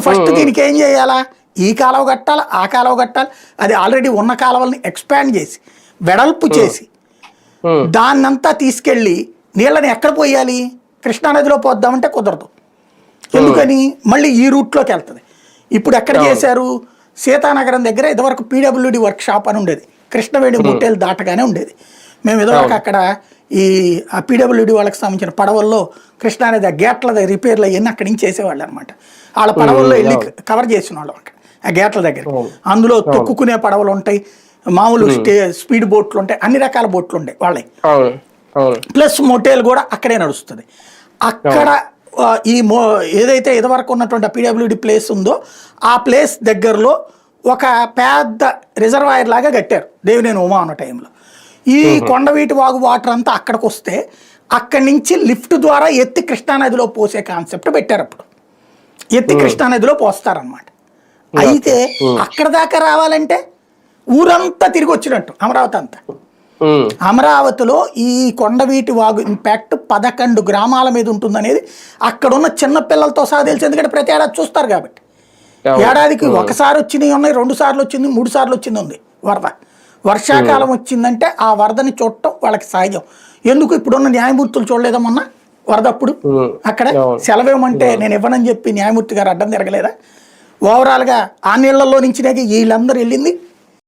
First దీనికి ఏం చేయాలా, ఈ కాలువ కట్టాలి, ఆ కాలువ కట్టాలి, అది ఆల్రెడీ ఉన్న కాలువల్ని ఎక్స్పాండ్ చేసి వెడల్పు చేసి దాన్నంతా తీసుకెళ్ళి నీళ్ళని ఎక్కడ పోయాలి, కృష్ణానదిలో పోద్దామంటే కుదరదు. ఎందుకని, మళ్ళీ ఈ రూట్లోకి వెళ్తుంది. ఇప్పుడు ఎక్కడ చేశారు, సీతానగరం దగ్గర ఇదివరకు పీడబ్ల్యూడి వర్క్ షాప్ అని ఉండేది, కృష్ణవేణి మూటేలు దాటగానే ఉండేది. మేము ఇదివరకు అక్కడ ఈ పీడబ్ల్యూడి వాళ్ళకి సంబంధించిన పడవల్లో కృష్ణానది ఆ గేట్ల రిపేర్లు అవన్నీ అక్కడి నుంచి చేసేవాళ్ళు అనమాట. వాళ్ళ పడవల్లో వెళ్ళి కవర్ చేసిన వాళ్ళం అక్కడ ఆ గేట్ల దగ్గర. అందులో తొక్కుకునే పడవలు ఉంటాయి, మామూలు స్పీడ్ బోట్లు ఉంటాయి, అన్ని రకాల బోట్లు ఉంటాయి వాళ్ళే. ప్లస్ మోటేల్ కూడా అక్కడే నడుస్తుంది. అక్కడ ఈ ఏదైతే ఇదివరకు ఉన్నటువంటి పీడబ్ల్యూడి ప్లేస్ ఉందో ఆ ప్లేస్ దగ్గరలో ఒక పెద్ద రిజర్వాయర్ లాగా కట్టారు దేవినేని ఉమా అన్న టైంలో. ఈ కొండవీటి వాగు వాటర్ అంతా అక్కడికి వస్తే అక్కడి నుంచి లిఫ్ట్ ద్వారా ఎత్తి కృష్ణానదిలో పోసే కాన్సెప్ట్ పెట్టారు. అప్పుడు ఎత్తి కృష్ణానదిలో పోస్తారనమాట. అయితే అక్కడ దాకా రావాలంటే ఊరంతా తిరిగి వచ్చినట్టు అమరావతి అంతా. అమరావతిలో ఈ కొండవీటి వాగు ఇంపాక్ట్ 11 గ్రామాల మీద ఉంటుందనేది అక్కడున్న చిన్న పిల్లలతో సహా తెలిసి, ఎందుకంటే ప్రతి ఏడాది చూస్తారు కాబట్టి. ఏడాదికి ఒకసారి వచ్చినవి ఉన్నాయి, 2 సార్లు వచ్చింది, 3 సార్లు వచ్చింది ఉంది వరద. వర్షాకాలం వచ్చిందంటే ఆ వరదని చూడటం వాళ్ళకి సహజం. ఎందుకు ఇప్పుడున్న న్యాయమూర్తులు చూడలేదా మొన్న వరదప్పుడు అక్కడ సెలవేమంటే నేను ఇవ్వనని చెప్పి న్యాయమూర్తి గారు అడ్డం తిరగలేదా? ఓవరాల్గా ఆ నీళ్లలో నుంచి వీళ్ళందరూ వెళ్ళింది